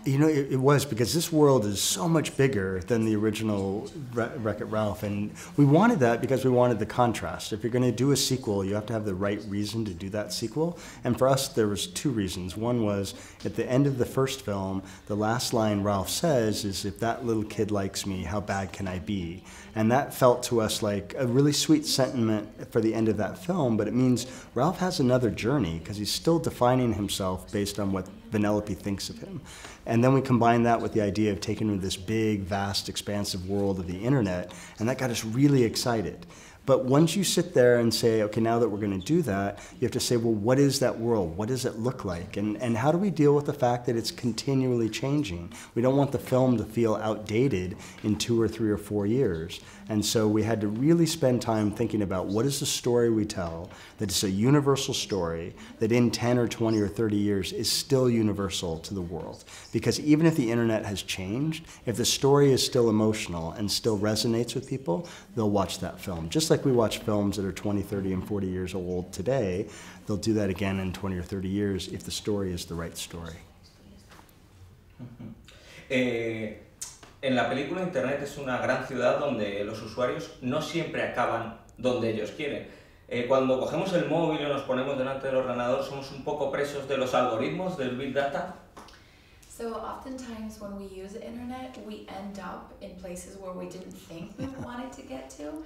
You know, it was, because this world is so much bigger than the original Wreck-It Ralph, and we wanted that because we wanted the contrast. If you're going to do a sequel, you have to have the right reason to do that sequel, and for us there was two reasons. One was, at the end of the first film, the last line Ralph says is, "If that little kid likes me, how bad can I be?" And that felt to us like a really sweet sentiment for the end of that film, but it means Ralph has another journey, because he's still defining himself based on what Vanellope thinks of him. And then we combine that with the idea of taking him to this big, vast, expansive world of the internet, and that got us really excited. But once you sit there and say, okay, now that we're going to do that, you have to say, well, what is that world? What does it look like? And how do we deal with the fact that it's continually changing? We don't want the film to feel outdated in 2 or 3 or 4 years. And so we had to really spend time thinking about what is the story we tell, that it's a universal story, that in 10 or 20 or 30 years is still universal to the world. Because even if the internet has changed, if the story is still emotional and still resonates with people, they'll watch that film. Just like we watch films that are 20, 30, and 40 years old today, they'll do that again in 20 or 30 years if the story is the right story. En la película, Internet es una gran ciudad donde los usuarios no siempre acaban donde ellos quieren. Cuando cogemos el móvil y nos ponemos delante del ordenador, somos un poco presos de los algoritmos del Big Data. So oftentimes when we use the internet, we end up in places where we didn't think we wanted to get to.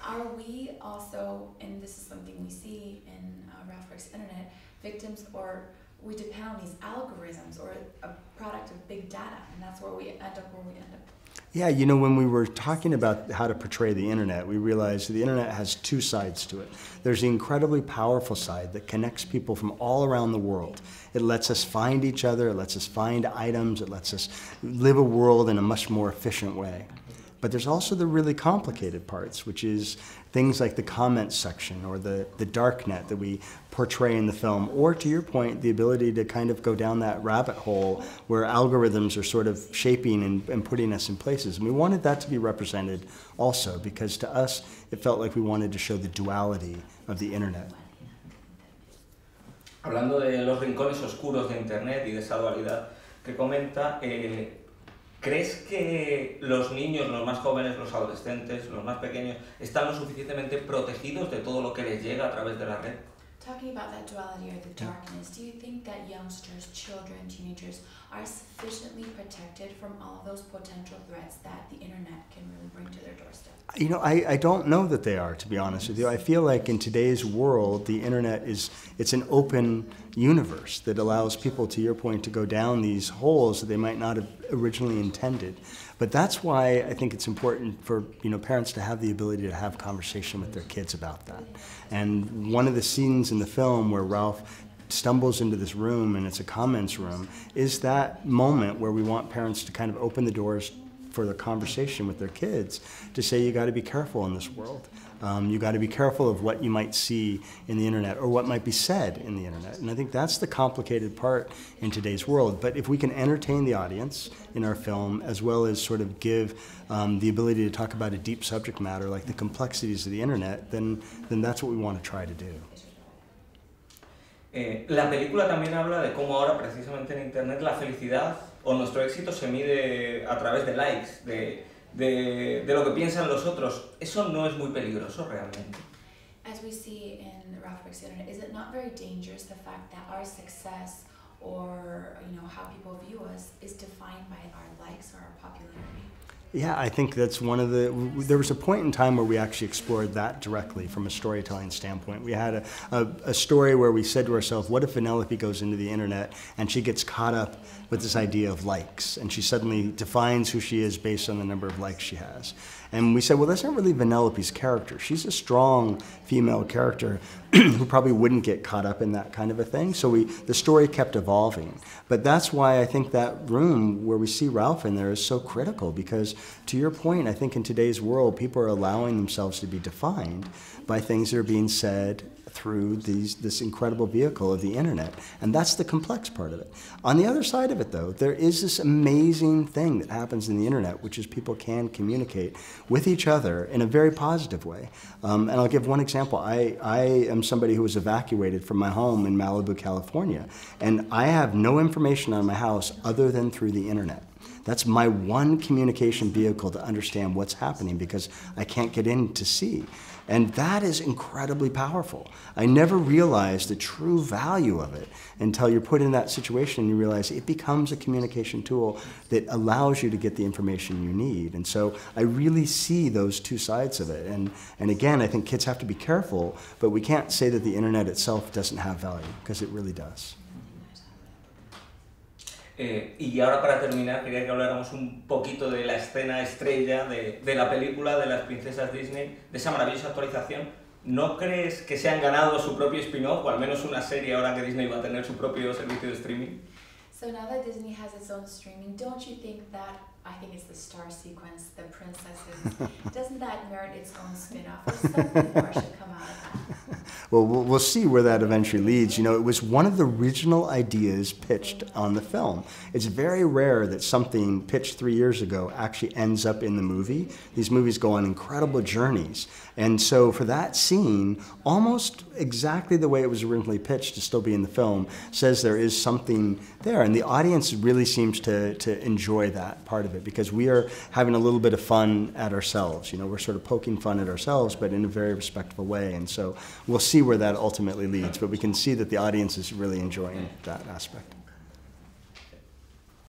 Are we also, and this is something we see in Ralph Breaks Internet, victims, or we depend on these algorithms or a product of big data, and that's where we end up where we end up. Yeah, you know, when we were talking about how to portray the internet, we realized the internet has two sides to it. There's the incredibly powerful side that connects people from all around the world. It lets us find each other, it lets us find items, it lets us live a world in a much more efficient way. But there's also the really complicated parts, which is things like the comments section or the dark net that we portray in the film, or to your point, the ability to kind of go down that rabbit hole where algorithms are sort of shaping and putting us in places. And we wanted that to be represented also, because to us, it felt like we wanted to show the duality of the internet. Hablando de los rincones oscuros de Internet y de esa dualidad que comenta, ¿crees que los niños, los más jóvenes, los adolescentes, los más pequeños, están lo suficientemente protegidos de todo lo que les llega a través de la red? Talking about that duality or the darkness, do you think that youngsters, children, teenagers are sufficiently protected from all of those potential threats that the internet can really bring to their doorstep? You know, I don't know that they are, to be honest with you. I feel like in today's world, the internet it's an open universe that allows people, to your point, to go down these holes that they might not have originally intended. But that's why I think it's important for, you know, parents to have the ability to have conversation with their kids about that. And one of the scenes in the film where Ralph stumbles into this room, and it's a comments room, is that moment where we want parents to kind of open the doors for the conversation with their kids, to say you got to be careful in this world. You got to be careful of what you might see in the internet or what might be said in the internet. And I think that's the complicated part in today's world. But if we can entertain the audience in our film, as well as sort of give the ability to talk about a deep subject matter like the complexities of the internet, then that's what we want to try to do. La película también habla de cómo ahora, precisamente en Internet, la felicidad o nuestro éxito se mide a través de likes, de lo que piensan los otros. Eso no es muy peligroso realmente. As we see in Ralph Breaks Internet, is it not very dangerous, the fact that our success or, you know, how people view us is defined by our likes or our popularity? Yeah, I think that's one of the, there was a point in time where we actually explored that directly from a storytelling standpoint. We had a story where we said to ourselves, what if Vanellope goes into the internet and she gets caught up with this idea of likes, and she suddenly defines who she is based on the number of likes she has. And we said, well, that's not really Vanellope's character. She's a strong female character who probably wouldn't get caught up in that kind of a thing. So the story kept evolving. But that's why I think that room where we see Ralph in there is so critical, because to your point, I think in today's world, people are allowing themselves to be defined by things that are being said through this incredible vehicle of the internet. And that's the complex part of it. On the other side of it, though, there is this amazing thing that happens in the internet, which is people can communicate with each other in a very positive way. And I'll give one example. I am somebody who was evacuated from my home in Malibu, California, and I have no information on my house other than through the internet. That's my one communication vehicle to understand what's happening because I can't get in to see. And that is incredibly powerful. I never realized the true value of it until you're put in that situation and you realize it becomes a communication tool that allows you to get the information you need. And so I really see those two sides of it. And again, I think kids have to be careful, but we can't say that the internet itself doesn't have value, because it really does. Y ahora, para terminar, quería que habláramos un poquito de la escena estrella de la película de las princesas Disney, de esa maravillosa actualización. ¿No crees que se han ganado su propio spin-off, o al menos una serie ahora que Disney va a tener su propio servicio de streaming? So now that Disney has its own streaming, don't you think that, I think it's the star sequence, the princesses, doesn't that merit its own spin-off, or something more should come out of that? Well, we'll see where that eventually leads. You know, it was one of the original ideas pitched on the film. It's very rare that something pitched 3 years ago actually ends up in the movie. These movies go on incredible journeys. And so for that scene, almost exactly the way it was originally pitched to still be in the film, says there is something there. And the audience really seems to enjoy that part of it, because we are having a little bit of fun at ourselves. You know, we're sort of poking fun at ourselves, but in a very respectful way. And so we'll see where that ultimately leads, but we can see that the audience is really enjoying that aspect.